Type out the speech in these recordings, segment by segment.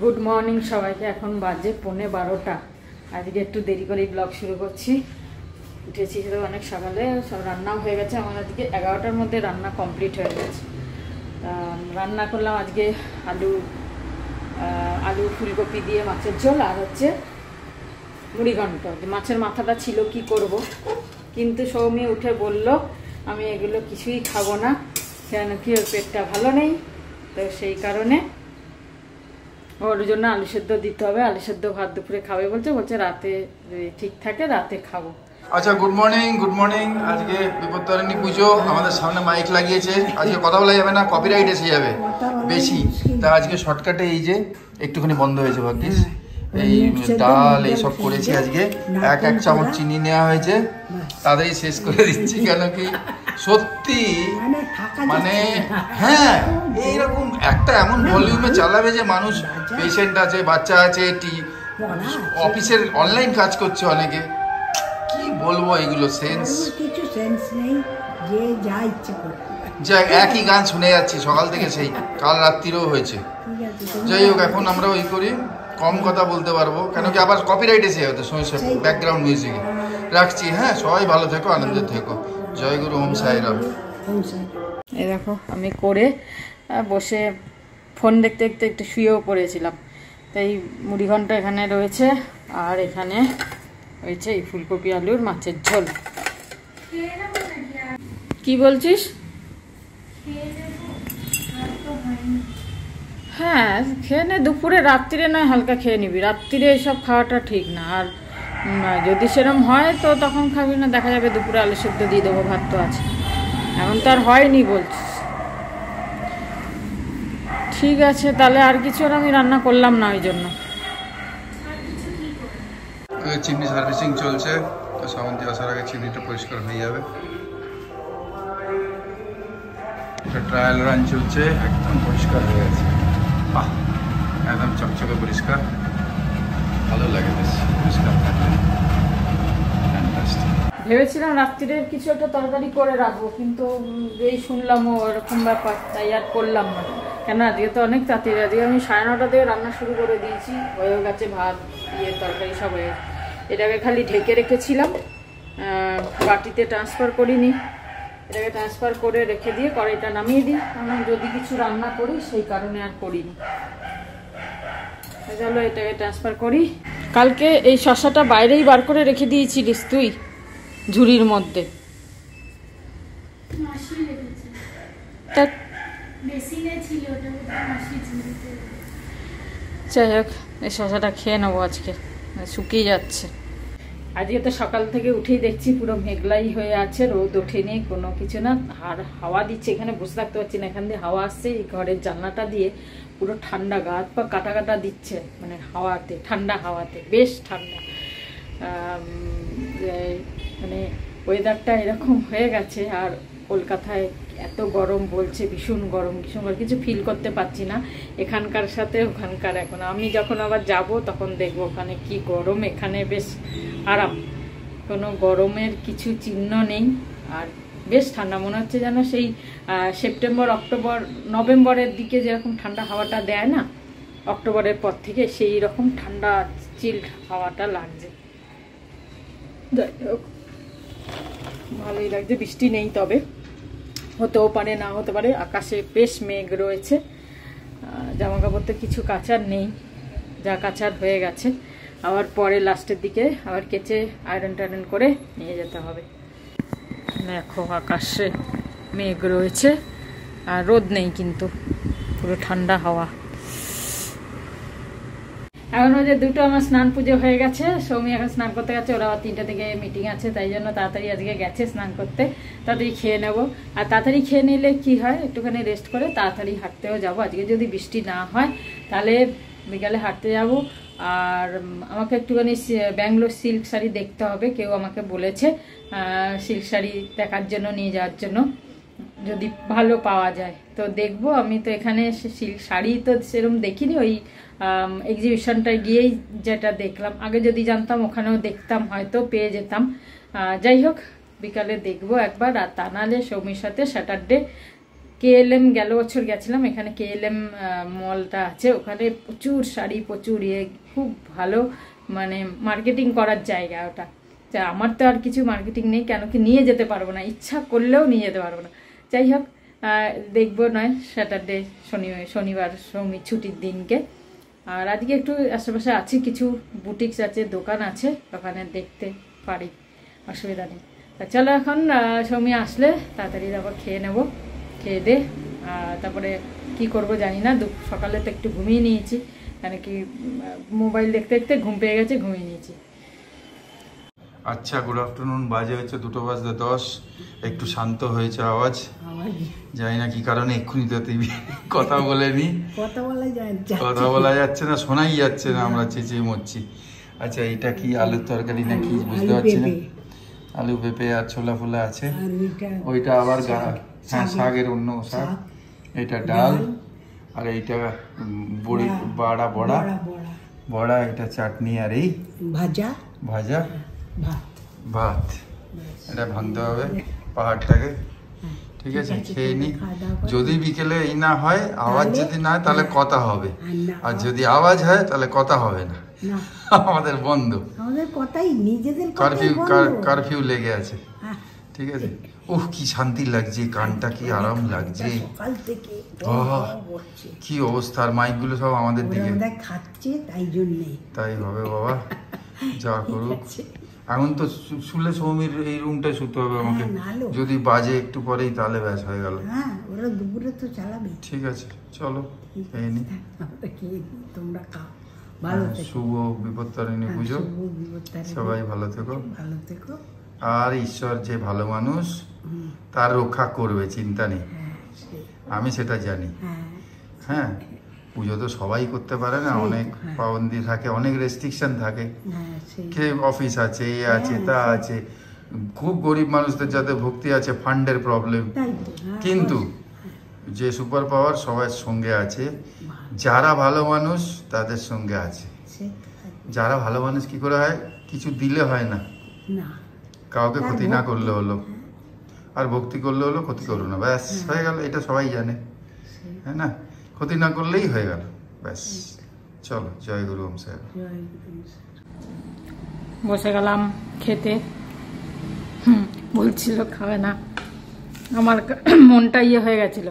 Good morning সবাইকে। এখন বাজে 11:15। আজকে একটু দেরি করে ব্লগ শুরু করছি। উঠেছি সেটা অনেক সকালে, সব রান্নাও হয়ে গেছে। আমার আজকে 11টার মধ্যে রান্না কমপ্লিট হয়ে গেছে। রান্না করলাম আজকে আলু ফুলকপি দিয়ে মাছের ঝোল, আর হচ্ছে মুড়িঘণ্ট। মাছের মাথাটা ছিল কি করব, কিন্তু সৌমি উঠে বলল আমি এগুলো কিছুই খাবো না, কেন কি ওর পেটটা ভালো নেই। তো সেই কারণে ওর জন্য আলু সেদ্ধ দিতে হবে। আলু সেদ্ধ ভাত দুপুরে খাবে বলছে রাতে ঠিক থাকে রাতে খাবো। আচ্ছা, গুড মর্নিং। আজকে বিপত্তারিণী পুজো, আমাদের সামনে মাইক লাগিয়েছে। আজকে কথা বলা যাবে না, কপিরাইট এসে যাবে বেশি। তা আজকে শর্টকাটে এই যে একটুখানি বন্ধ হয়েছে ভাগ্যিস। এই ডাল এইসব করেছি আজকে। এক চামচ চিনি নেওয়া হয়েছে, তাদেরই শেষ করে দিচ্ছি। কেন কি সত্যি মানে হ্যাঁ, এইরকম একটা এমন ভলিউমে চালাবে যে মানুষ, পেশেন্ট আছে, বাচ্চা আছে, অফিসের অনলাইন কাজ করছে অনেকে। কি বলবো, এগুলো সেন্স কিছু সেন্স নেই, যে যা ইচ্ছে করে যা একই গান শুনে যাচ্ছি সকাল থেকে, সেই কাল রাত্রিরেও হয়েছে। যাই হোক, এখন আমরা ওই করি, কম কথা বলতে পারবো, কেন কি আবার কপিরাইট এসে যাবে সমস্যা, ব্যাকগ্রাউন্ড মিউজিকে। রাখছি, হ্যাঁ, সবাই ভালো থেকো, আনন্দে থেকো। জয় গুরু, ওম সাইরাম। এই দেখো আমি করে বসে ফোন দেখতে দেখতে একটু শুয়েও পড়েছিলাম। তাই মুড়িঘণ্ট এখানে রয়েছে, আর এখানে রয়েছে এই ফুলকপি আলুর মাছের ঝোল। কি বলছিস? হ্যাঁ খেয়ে নে, দুপুরে রাত্রিরে নয় হালকা খেয়ে নিবি। রাত্রিরে এইসব খাওয়াটা ঠিক না, আর যদি সেরকম হয় তো তখন খাবি না, দেখা যাবে দুপুরে আলু সেদ্ধ দিয়ে দেবো, ভাত তো আছে। এখন তো আর হয়নি বলছিস। ঠিক আছে, তাহলে আর কিছু আর আমি রান্না করলাম না ওই জন্য। চিমনি সার্ভিসিং চলছে, তো সামন্তি আসার আগে চিমনিটা পরিষ্কার হয়ে যাবে। একটা ট্রায়াল রান চলছে, একদম পরিষ্কার হয়ে গেছে। বাহ, একদম চকচকে পরিষ্কার, ভালো লাগে বেশ পরিষ্কার থাকলে। ভেবেছিলাম রাত্রিরের কিছু একটা তরকারি করে রাখবো, কিন্তু এই শুনলাম ওরকম ব্যাপার, তাই আর করলাম না। কেন আজকে তো অনেক তাড়াতাড়ি, আজকে আমি 9:30 থেকে রান্না শুরু করে দিয়েছি। হয়েও গেছে ভাত, তরকারি সব হয়ে। এটাকে খালি ঢেকে রেখেছিলাম, বাটিতে ট্রান্সফার করিনি। এটাকে ট্রান্সফার করে রেখে দিয়ে কড়াইটা নামিয়ে দিই, কারণ যদি কিছু রান্না করি সেই কারণে আর করিনি। চলো এটাকে ট্রান্সফার করি। কালকে এই শসাটা বাইরেই বার করে রেখে দিয়েছিলিস তুই ঝুড়ির মধ্যে? যাই হোক, এই শসাটা খেয়ে নেবো আজকে, শুকিয়ে যাচ্ছে। আজকে তো সকাল থেকে উঠেই দেখছি পুরো মেঘলাই হয়ে আছে, রোদ ওঠেনি, কোনো কিছু না। আর হাওয়া দিচ্ছে, এখানে বসে থাকতে পারছি না, এখান দিয়ে হাওয়া আসছে এই ঘরের জানলাটা দিয়ে, পুরো ঠান্ডা, গা হাত পা কাটা কাটা দিচ্ছে, মানে হাওয়াতে, ঠান্ডা হাওয়াতে, বেশ ঠান্ডা। মানে ওয়েদারটা এরকম হয়ে গেছে। আর কলকাতায় এত গরম বলছে, ভীষণ গরম, কিছু ফিল করতে পারছি না এখানকার সাথে ওখানকার। এখন আমি যখন আবার যাব তখন দেখবো ওখানে কি গরম, এখানে বেশ আরাম, কোনো গরমের কিছু চিহ্ন নেই। আর বেশ ঠান্ডা মনে হচ্ছে, যেন সেই সেপ্টেম্বর, অক্টোবর, নভেম্বরের দিকে যেরকম ঠান্ডা হাওয়াটা দেয় না, অক্টোবরের পর থেকে সেই রকম ঠান্ডা চিল্ড হাওয়াটা লাগছে। যাই হোক, ভালোই লাগছে। বৃষ্টি নেই, তবে হতেও পারে, না হতে পারে। আকাশে বেশ মেঘ রয়েছে। জামা কাপড় তো কিছু কাচার নেই, যা কাচার হয়ে গেছে। আবার পরে লাস্টের দিকে আবার কেচে আয়রন টায়রন করে নিয়ে যেতে হবে। দেখো আকাশে মেঘ রয়েছে, আর রোদ নেই, কিন্তু পুরো ঠান্ডা হাওয়া। এখন ওই যে দুটো আমার স্নান পুজো হয়ে গেছে, সৌমি এখন স্নান করতে গেছে, ওরা আবার 3টা থেকে মিটিং আছে, তাই জন্য তাড়াতাড়ি আজকে গেছে স্নান করতে। তাড়াতাড়ি খেয়ে নেবো, আর তাড়াতাড়ি খেয়ে নিলে কি হয়, একটুখানি রেস্ট করে তাড়াতাড়ি হাঁটতেও যাবো। আজকে যদি বৃষ্টি না হয় তাহলে বিকালে হাঁটতে যাব। আর আমাকে একটুখানি ব্যাঙ্গালোর সিল্ক শাড়ি দেখতে হবে, কেউ আমাকে বলেছে সিল্ক শাড়ি দেখার জন্য, নিয়ে যাওয়ার জন্য, যদি ভালো পাওয়া যায় তো দেখবো। আমি তো এখানে সিল্ক শাড়ি তো সেরকম দেখিনি, ওই এক্সিবিশনটায় গিয়েই যেটা দেখলাম। আগে যদি জানতাম ওখানেও দেখতাম, হয়তো পেয়ে যেতাম। যাই হোক, বিকালে দেখবো একবার। আর তা নাহলে সৌমির সাথে স্যাটারডে KLM গেল বছর গেছিলাম, এখানে KLM মলটা আছে, ওখানে প্রচুর শাড়ি, প্রচুর খুব ভালো মানে মার্কেটিং করার জায়গা ওটা। আমার তো আর কিছু মার্কেটিং নেই, কেন কি নিয়ে যেতে পারবো না, ইচ্ছা করলেও নিয়ে যেতে পারবো না। যাই হোক দেখবো নয় স্যাটারডে শনিবার ছুটির দিনকে। আর আজকে একটু আশেপাশে আছি, কিছু বুটিক্স আছে, দোকান আছে, ওখানে দেখতে পারি, অসুবিধা নেই। তা চলো এখন সৌমি আসলে তাড়াতাড়ি আবার খেয়ে নেবো, খেয়ে দে তারপরে কি করব জানি না। সকালে তো একটু ঘুমিয়ে নিয়েছি, কেন কি মোবাইল দেখতে দেখতে ঘুম পেয়ে গেছে, ঘুমিয়ে নিয়েছি। আচ্ছা, গুড আফটারনুন, বাজে হচ্ছে 2:10। একটু শান্ত হয়েছে আওয়াজ, জানি না কি কারণে। এক্ষুনি তো কথা বলেনি, কথা বলা যাচ্ছে না, শোনাই যাচ্ছে না, আমরা চেঁচিয়ে মরছি। আচ্ছা, এটা কি আলুর তরকারি নাকি বুঝতে পারছি না। আলু পেঁপে আর ছোলা ফোলা আছে, ওইটা আবার শাকের অন্য শাক, এটা ডাল, আর এইটা বড়ি বড়া বড়া, এটা চাটনি, আর এই ভাজা ভাত। এটা ভাঙতে হবে পাহাড়টাকে, ঠিক আছে? খেয়ে নি, যদি বিকেলে এই না হয়, আওয়াজ যদি না হয় তাহলে কথা হবে, আর যদি আওয়াজ হয় তাহলে কথা হবে না। আমাদের বন্ধ, আমাদের কথাই নিজেদের কারফিউ লেগে আছে, ঠিক আছে? উহ, কি শান্তি লাগছে, কানটা কি আরাম লাগছে, কি অবস্থা। আর মাইক গুলো সব আমাদের দিকে খাচ্ছে, তাই জন্যে তাই হবে বাবা, যা করুক। এখন তো শুলে সৌমির এই রুমটায় শুতে হবে আমাকে, যদি বাজে একটু পরেই তাহলে ব্যাস হয়ে গেল। ওরা দুপুরে তো চালাবে, ঠিক আছে চলো খেয়ে নি, তোমরা খাও। শুভ বিপত্তারিণী পুজো, সবাই ভালো থেকো। আর ঈশ্বর যে ভালো মানুষ, তার রক্ষা করবে, চিন্তা নেই, আমি সেটা জানি। হ্যাঁ, পুজো তো সবাই করতে পারে না, অনেক পাবন্দি থাকে, অনেক রেস্ট্রিকশন থাকে, কে অফিস আছে, এ আছে, তা আছে। খুব গরিব মানুষদের যাতে ভক্তি আছে, ফান্ডের প্রবলেম, কিন্তু যে সুপার পাওয়ার সবার সঙ্গে আছে। যারা ভালো মানুষ তাদের সঙ্গে আছে। যারা ভালো মানুষ কি করে হয়, কিছু দিলে হয় না, কাউকে ক্ষতি না করলে হলো, আর ভক্তি করলে হলো, ক্ষতি করলো না, ব্যাস হয়ে গেল। এটা সবাই জানে, হ্যাঁ না? ক্ষতি না করলেই হয়ে গেল, ব্যাস। চলো, জয় গুরু ওম সাহেব। বসে গেলাম খেতে, বলছিল খাবে না, আমার মনটা ইয়ে হয়ে গেছিল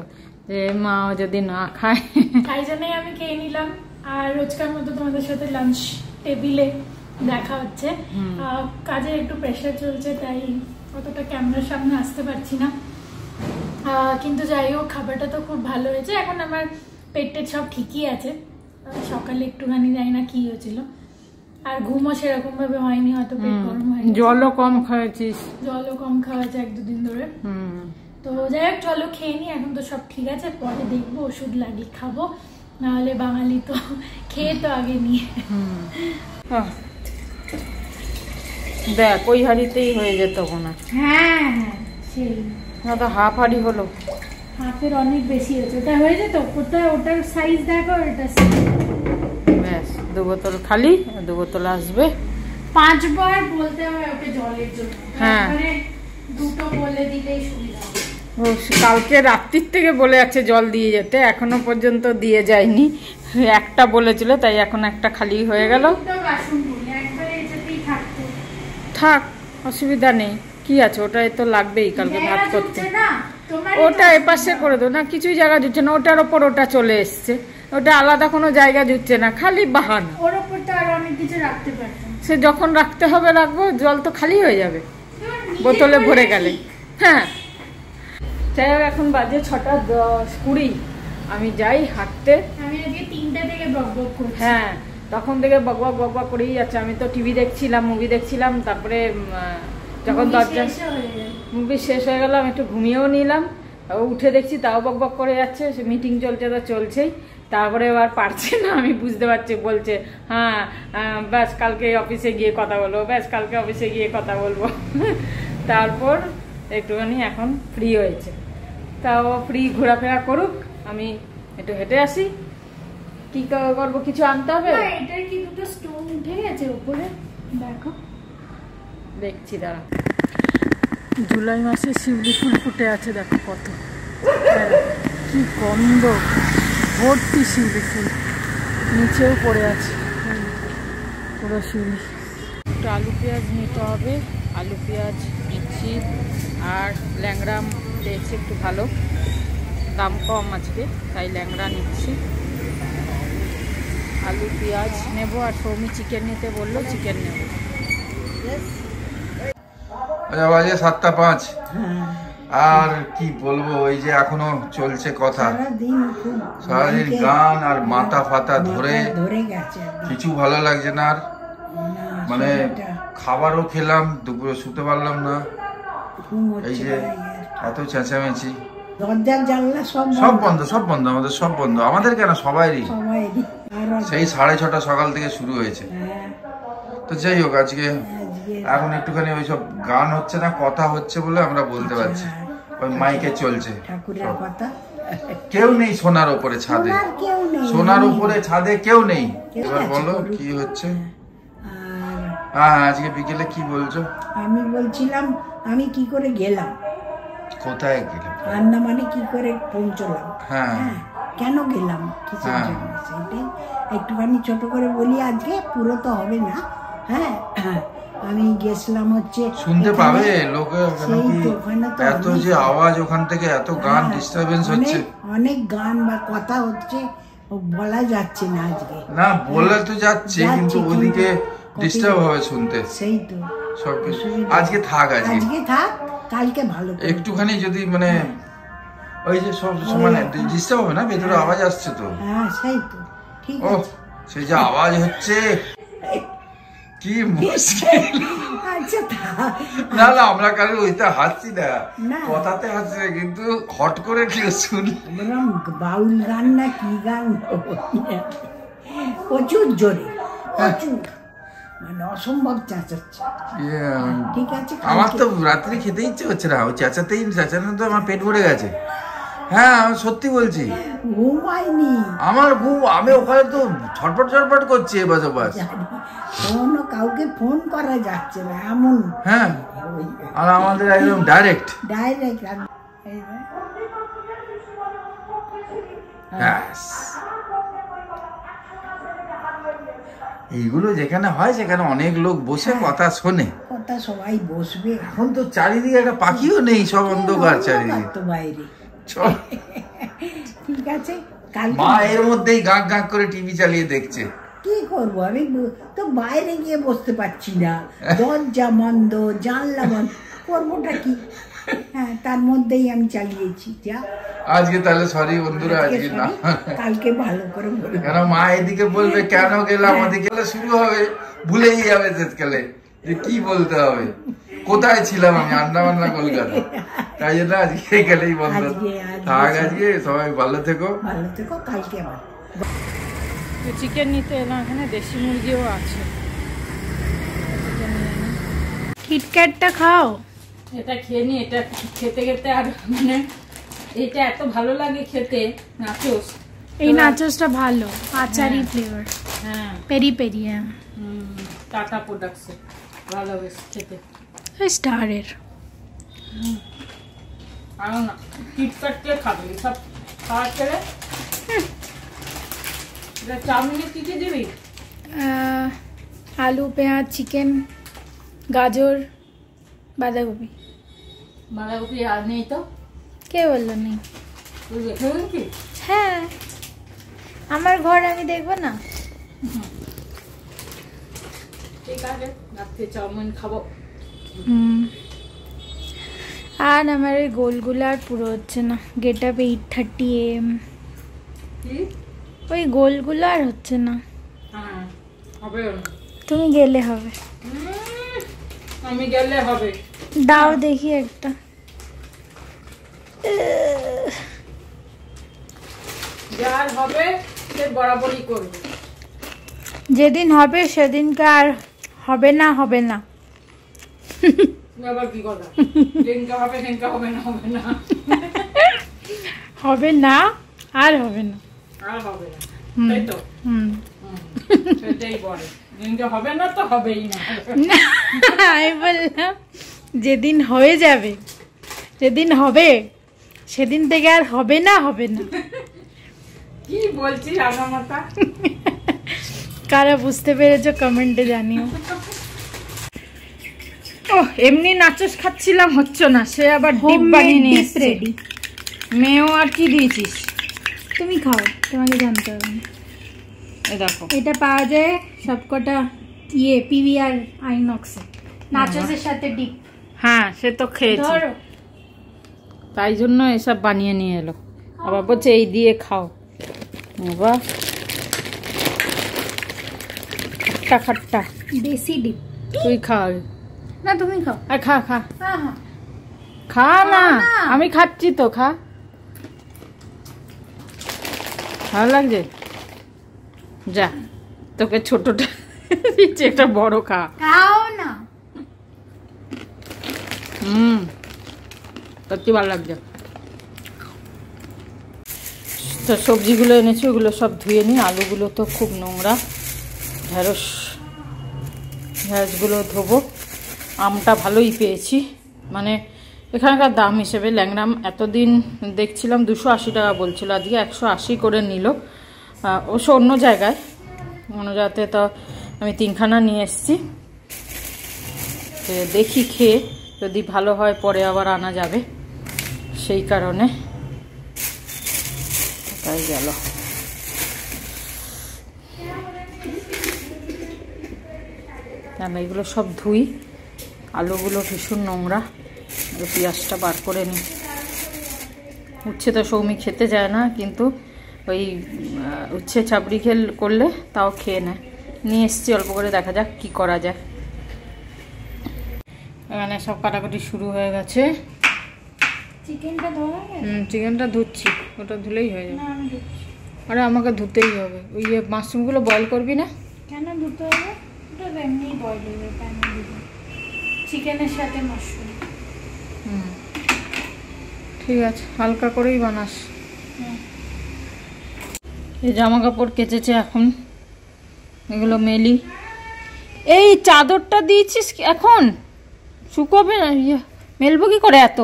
যে মা যদি না খায়, তাই জন্যই আমি খেয়ে নিলাম। আর রোজকার মতো তোমাদের সাথে লাঞ্চ টেবিলে দেখা হচ্ছে। কাজে একটু প্রেশার চলছে, তাই অতটা ক্যামেরার সামনে আসতে পারছি না, কিন্তু যাই হোক খাবারটা তো খুব ভালো হয়েছে। এখন আমার পেটে সব ঠিকই আছে। সকালে একটুখানি জানি না কি হয়েছিল, আর ঘুমও সেরকম ভাবে হয়নি, হয়তো পেট গরম হয়ে, জলও কম খাওয়াছিস, জলও কম খাওয়া যায় 1-2 দিন ধরে। তো যাই হোক চলো খেয়ে নি, এখন তো সব ঠিক আছে, পরে দেখবো ওষুধ লাগিয়ে খাবো, নাহলে বাঙালি তো খেয়ে তো আগে নিয়ে। দেখ ওই হাড়িতেই হয়ে যেত না। হ্যাঁ সেই না তো হাফ হাড়ি হলো, হাফের অনেক বেশি হয়েছে, ওটা হয়ে যেত। ওটার সাইজ দেখো, এটা ব্যাস 2 বোতল খালি, 2 বোতল আসবে। 5 বার বলতে হবে ওকে জলের জন্য, হ্যাঁ 2টো বলে দিলেই সুবিধা হবে। কালকে রাত্রির থেকে বলে যাচ্ছে জল দিয়ে যেতে, এখনো পর্যন্ত দিয়ে যায়নি। একটা বলেছিল, তাই এখন একটা খালি হয়ে গেল। থাক, অসুবিধা নেই, কি আছে, ওটাই তো লাগবেই কালকে ভাত করতে। ওটা এপাশে করে দেবো না, কিছুই জায়গা জুটছে না, ওটার ওপর ওটা চলে এসছে, ওটা আলাদা কোনো জায়গা জুটছে না, খালি বাহানা। ওর ওপর তো আর অনেক কিছু রাখতে পারতাম, সে যখন রাখতে হবে রাখবো, জল তো খালি হয়ে যাবে বোতলে ভরে গেলে। হ্যাঁ, যাই হোক এখন বাজে 6:10-20, আমি যাই হাঁটতে। আমি আজকে 3টে থেকে বকবক করছি। হ্যাঁ, তখন থেকে বকবক করেই যাচ্ছে। আমি তো টিভি দেখছিলাম, মুভি দেখছিলাম, তারপরে যখন মুভি শেষ হয়ে গেল আমি একটু ঘুমিয়েও নিলাম, উঠে দেখছি তাও বকবক করে যাচ্ছে। সে মিটিং চলছে তো চলছেই, তারপরে এবার পারছে না, আমি বুঝতে পারছি, বলছে হ্যাঁ ব্যাস কালকে অফিসে গিয়ে কথা বলবো, ব্যাস কালকে অফিসে গিয়ে কথা বলবো। তারপর একটুখানি এখন ফ্রি হয়েছে, তাও ফ্রি ঘোরাফেরা করুক, আমি একটু হেঁটে আসি। কি করবো, কিছু আনতে হবে। এটার কি 2টো স্টোন উঠে গেছে উপরে, দেখো, দেখছি দাঁড়া। জুলাই মাসে শিউলি ফুল ফুটে আছে, দেখো কত কি গন্ধ, ভর্তি শিউলি ফুল, নিচেও পড়ে আছে পুরো শিউলি। একটু আলু পেঁয়াজ নিতে হবে, আলু পেঁয়াজ নিচ্ছি। আর ল্যাংড়া পেয়েছি একটু ভালো, দাম কম আজকে, তাই ল্যাংড়া নিচ্ছি। আলু পেঁয়াজ নেব, আর সৌমি চিকেন নিতে বললো, চিকেন নেব। আচ্ছা, বাজে 7:05। আর কি বলবো, ওই যে এখনো চলছে কথা, সারাদিন গান আর মাথা ফাতা ধরে গেছে, কিছু ভালো লাগছে না আর। মানে খাবারও খেলাম, দুপুরে শুতে পারলাম না, এই যে এত চেঁচামেচি। দরজার জানলা সব বন্ধ, সব বন্ধ, আমাদের সব বন্ধ। আমাদের কেন, সবাইরই। সেই 6:30 সকাল থেকে শুরু হয়েছে। তো যাই হোক, আজকে এখন একটুখানি ওইসব গান হচ্ছে না, কথা হচ্ছে বলে আমরা বলতে পারছি। ওই মাইকে চলছে, ঠাকুরের কথা। কেউ নেই সোনার উপরে ছাদে, সোনার উপরে ছাদে কেউ নেই। এবার বলো কি হচ্ছে। হ্যাঁ, আজকে বিকেলে কি বলছো? আমি বলছিলাম আমি কি করে গেলাম, কোথায় গেলাম, আন্দামানে কি করে পৌঁছলাম, হ্যাঁ কেন গেলাম, কিসের জন্য, সেটাই একটুখানি ছোট করে বলি আজকে। পুরো তো হবে না। হ্যাঁ, আমি গেছিলাম হচ্ছে, শুনতে পাবে লোকে, এত যে আওয়াজ ওখান থেকে, এত গান ডিস্টারবেন্স হচ্ছে, অনেক গান বা কথা হচ্ছে, বলা যাচ্ছে না আজকে। না বলে তো যাচ্ছে, কিন্তু ওদিকে ডিস্টার্ব হবে শুনতে। সেই তো সবকিছু আজকে থাক, আজকে থাক, কালকে ভালো একটুখানি যদি মানে ওই যে সব মানে ডিস্টার্ব হবে না, ভেতরে আওয়াজ আসছে তো। হ্যাঁ, সেই তো ঠিক ও, আছে। সেই যে আওয়াজ হচ্ছে, কি মুশকিল। আচ্ছা, না না, আমরা কারো ওইটা হাসছি না, কথাতে হাসছি না, কিন্তু হট করে কেউ শুনি বাউল গান না কি গান, প্রচুর জোরে, প্রচুর, মানে অসম্ভব চেঁচাচ্ছে। ঠিক আছে, আমার তো রাত্রে খেতে ইচ্ছে হচ্ছে না, ওই চেঁচানো তো আমার পেট ভরে গেছে। হ্যাঁ, আমি সত্যি বলছি, ঘুমাইনি আমার ঘুম, আমি ওখানে তো ছটপট করছি এবার ওপাশ। কাউকে ফোন করা যাচ্ছে না এমন। হ্যাঁ, আর আমাদের একদম ডাইরেক্ট। এইগুলো যেখানে হয় সেখানে অনেক লোক বসে কথা শোনে, কথা সবাই বসবে। এখন তো চারিদিকে একটা পাখিও নেই, সব অন্ধকার চারিদিকে তো বাইরে। ঠিক আছে, মা এর মধ্যেই গাঁক গাঁক করে টিভি চালিয়ে দেখছে। কি করবো, আমি তো বাইরে গিয়ে বসতে পারছি না, দরজা বন্ধ, জানলা বন্ধ, করবোটা কি? হ্যাঁ, তার মধ্যেই আমি চালিয়েছি। যা আজকে তাহলে সরি বন্ধুরা, আজকে না, কালকে ভালো করে বলবো। কেন মা এদিকে বলবে কেন গেলাম, ওদিকে শুরু হবে, ভুলেই যাবে শেষকালে যে কি বলতে হবে, কোথায় ছিলাম আমি, আন্দামান না কলকাতা। তাই জন্য আজকে গেলেই বন্ধ থাক। আজকে সবাই ভালো থেকো, কালকে আবার চিকেন নিতে এলাম, এখানে দেশি মুরগিও আছে। কিটক্যাটটা খাও, এটা খেয়ে নি, এটা খেতে খেতে আর মানে এটা এত ভালো লাগে খেতে, নাচোস। এই নাচোসটা ভালো, আচারি ফ্লেভার। হ্যাঁ, পেরি পেরি। হ্যাঁ, টাটা প্রোডাক্টস ভালো বেশ খেতে। স্টারের আর না, কিটক্যাট কে খাবে সব খাওয়ার ছেড়ে। এটা চাউমিনে কি কি দিবি? আলু, পেঁয়াজ, চিকেন, গাজর, বাঁধাকপি। বাঁধাকপি আর নেই তো? কে বললো নেই? তুই দেখে কি? হ্যাঁ, আমার ঘর, আমি দেখবো না? ঠিক আছে, রাত্রে চাউমিন খাবো। আর আমার এই গোলগুলো আর পুরো হচ্ছে না। গেট আপ 8:30 AM, ওই গোলগুলো আর হচ্ছে না। হ্যাঁ, হবে। তুমি গেলে হবে। আমি গেলে হবে। দাও দেখি একটা। যার হবে সে বরাবরই করবে, যেদিন হবে সেদিনকে আর হবে না, হবে না। আবার কি কথা, যেদিনকে হবে সেদিনকে হবে না, হবে না, হবে না আর হবে না, আর হবে না, তাই তো? সেটাই বলে, যেদিনকে হবে না তো হবেই না। আমি বললাম যেদিন হয়ে যাবে, যেদিন হবে সেদিন থেকে আর হবে না কি বলছি রাঙামাতা? কারা বুঝতে পেরেছো কমেন্টে জানিও। ও এমনি নাচস খাচ্ছিলাম, হচ্ছে না, সে আবার ডিপ বানিয়ে নিয়ে এসছে। রেডি। মেয়েও আর কি দিয়েছিস? তুমি খাও, তোমাকে জানতে হবে না। এই দেখো, এটা পাওয়া যায় সবকটা পিভিআর আইনক্সে, নাচসের সাথে ডিপ। হ্যাঁ সে তো খেয়েছি, ধরো। তাই জন্য এসব বানিয়ে নিয়ে এলো। আবার বলছে এই দিয়ে খাও। বাবা খাট্টা খাট্টা। দেশি ডিপ। তুই খা। না তুমি খাও। আর খা খা হ্যাঁ হ্যাঁ। খা না, আমি খাচ্ছি তো, খা। ভালো লাগছে? যা, তোকে ছোটটা দিচ্ছি, একটা বড় খা। খাও না। সত্যি ভালো লাগছে। তো সবজিগুলো এনেছি, ওগুলো সব ধুয়ে নিই। আলুগুলো তো খুব নোংরা, ঢ্যাঁড়সগুলো ধোবো। আমটা ভালোই পেয়েছি, মানে এখানকার দাম হিসেবে ল্যাংড়াম এতদিন দেখছিলাম 280 টাকা বলছিল, আজকে 180 করে নিল। অবশ্য অন্য জায়গায়, অন্য জায়গাতে তো আমি 3খানা নিয়ে এসেছি। দেখি খেয়ে যদি ভালো হয় পরে আবার আনা যাবে, সেই কারণে তাই গেল। আমি এগুলো সব ধুই। আলুগুলো ভীষণ নোংরা, পেঁয়াজটা বার করে নিই। উচ্ছে তো সৌমি খেতে যায় না, কিন্তু ওই উচ্ছে চাপড়ি করলে তাও খেয়ে নেয়। নিয়ে এসছি অল্প করে, দেখা যাক কি করা যায়। এখানে সব কাটাকুটি শুরু হয়ে গেছে। চিকেনটা ধোয়া গেছে? চিকেনটা ধুচ্ছি, ওটা ধুলেই হয়ে যাবে। না আমি ধুচ্ছি। আরে আমাকে ধুতেই হবে। ওই মাশরুমগুলো বয়েল করবি না? কেন ধুতে হবে? ওটা এমনি বয়েল হয়ে প্যানে দিবি, চিকেনের সাথে মাশরুম। ঠিক আছে, হালকা করেই বানাস। এই জামা কাপড় কেচেছে, এখন এগুলো মেলি। এই চাদরটা দিয়েছিস এখন? শুকোবে না? মেলবো কি করে এত?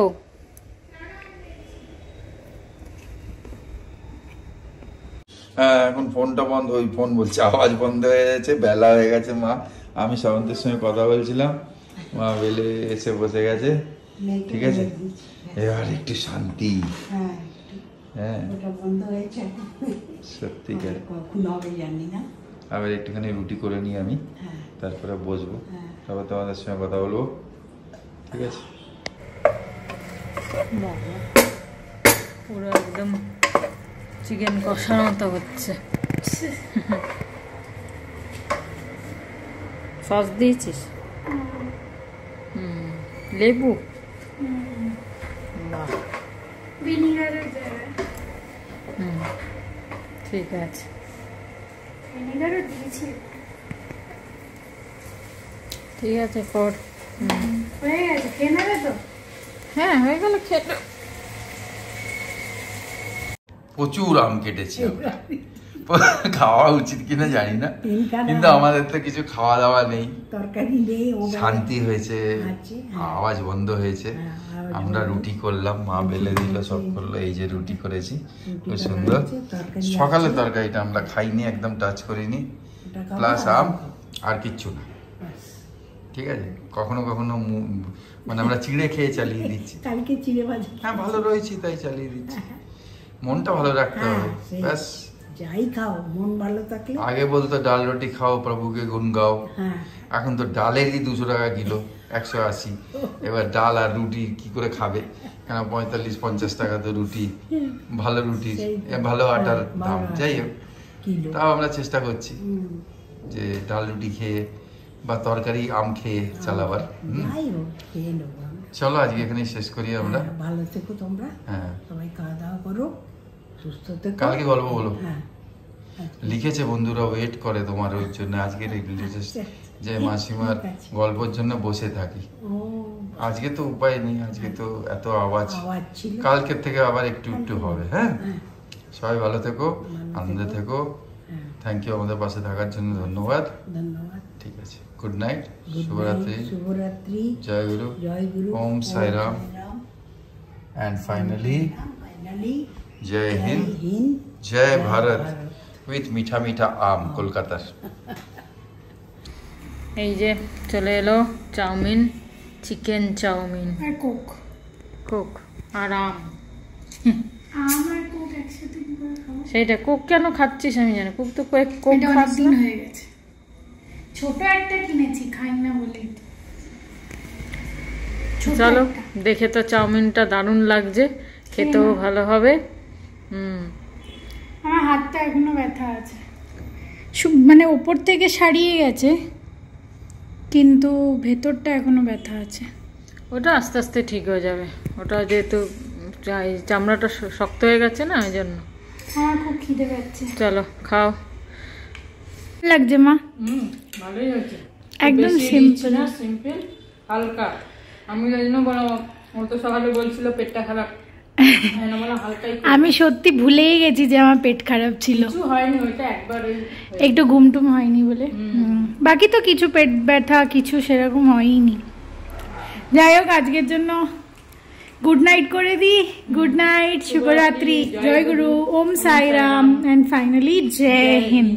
হ্যাঁ এখন ফোনটা বন্ধ, ওই ফোন বলছে আওয়াজ বন্ধ হয়ে গেছে, বেলা হয়ে গেছে। মা, আমি শ্রাবন্তের সঙ্গে কথা বলছিলাম, মা বেলে এসে বসে গেছে। ঠিক আছে, এবার একটু শান্তি। হ্যাঁ ওটা বন্ধ হয়েছে, সত্যিকার। কখন হবে জানি না। আবার একটুখানি রুটি করে নিই আমি, তারপরে বসবো, তারপর তোমাদের সঙ্গে কথা বলবো। ঠিক আছে, পুরো একদম চিকেন কষার মতো হচ্ছে। সস দিয়েছিস? লেবু? বাহ, ভিনিগারের জায়গায়। ঠিক আছে। ভিনিগারও দিয়েছি। ঠিক আছে, কর। হয়ে গেছে, খেয়ে নেবে তো? হ্যাঁ হয়ে গেল, খেয়ে। প্রচুর আম কেটেছি আমরা। খাওয়া উচিত কিনা জানি না, কিন্তু আমাদের তো কিছু খাওয়া দাওয়া নেই, তরকারি নেই, শান্তি হয়েছে, আওয়াজ বন্ধ হয়েছে। আমরা রুটি করলাম, মা বেলে দিল, সব করলো। এই যে রুটি করেছি, খুব সুন্দর। সকালে তরকারিটা আমরা খাইনি, একদম টাচ করিনি। প্লাস আম, আর কিচ্ছু না। ঠিক আছে, কখনো কখনো মানে আমরা চিড়ে খেয়ে চালিয়ে দিচ্ছি। কালকে চিড়ে ভাজা, হ্যাঁ ভালো রয়েছি তাই চালিয়ে দিচ্ছি। মনটা ভালো রাখতে হবে, ব্যাস। যাই খাও, মন ভালো থাকলে। আগে বলতো ডাল রুটি খাও, প্রভুকে গুণ গাও। হ্যাঁ, এখন তো ডালেরই 200 টাকা কিলো, 180। এবার ডাল আর রুটি কি করে খাবে? কেন 45-50 টাকা তো রুটি, ভালো রুটি, ভালো আটার দাম। যাই হোক, তাও আমরা চেষ্টা করছি যে ডাল রুটি খেয়ে বা তরকারি আম খেয়ে চালাবার। চলো আজকে এখানে শেষ করি আমরা। ভালো থেকো তোমরা, হ্যাঁ সবাই খাওয়া দাওয়া করো, সুস্থ থেকো। কালকে গল্প বলো। হ্যাঁ, লিখেছে বন্ধুরা, ওয়েট করে তোমার ওর জন্য। আজকে যে মাসিমার গল্পের জন্য বসে থাকি। আজকে তো উপায় নেই, আজকে তো এত আওয়াজ ছিল। কালকের থেকে আবার একটু একটু হবে। হ্যাঁ, সবাই ভালো থেকো, আনন্দে থেকো। থ্যাংক ইউ আমাদের পাশে থাকার জন্য, ধন্যবাদ। ধন্যবাদ। ঠিক আছে, গুড নাইট, শুভরাত্রি। শুভরাত্রি। জয় গুরু, জয় গুরু। Om Sai Ram. and finally finally জয় হিন্দ হিন্দ জয় ভারত with মিঠা মিঠা আম কলকাতার। এই যে চলে এলো চাউমিন, চিকেন চাউমিন, আর কোক কোক আর আম। আমার কোক একসাথে কি করে খাবো? সেইটা কোক কেন খাচ্ছিস আমি জানি, কোক তো কোক এটা খাস অনেকদিন না। হয়ে গেছে, ছোট একটা কিনেছি, খাই না বলেই তো। ছোট চলো একটা। দেখে তো চাউমিনটা দারুণ লাগছে, খেতেও ভালো হবে। আমার হাতটা এখনো ব্যথা আছে, মানে ওপর থেকে সারিয়ে গেছে কিন্তু ভেতরটা এখনো ব্যথা আছে। ওটা আস্তে আস্তে ঠিক হয়ে যাবে, ওটা যেহেতু চামড়াটা শক্ত হয়ে গেছে না, ওই জন্য। আমার খুব খিদে পাচ্ছে। চলো খাও। লাগছে মা? ভালোই হয়েছে, একদম সিম্পল, সিম্পল হালকা। আমি ওই জন্য বলো, ও তো সকালে বলছিল পেটটা খারাপ, আমি সত্যি ভুলেই গেছি যে আমার পেট খারাপ ছিল। কিছু হয়নি, ওইটা একবার একটু ঘুমটুম হয়নি বলে, বাকি তো কিছু পেট ব্যথা কিছু সেরকম হয়নি। যাই হোক, আজকের জন্য গুড নাইট করে দিই। গুড নাইট, শুভরাত্রি, জয় গুরু, ওম সাইরাম, এন্ড ফাইনালি জয় হিন্দ।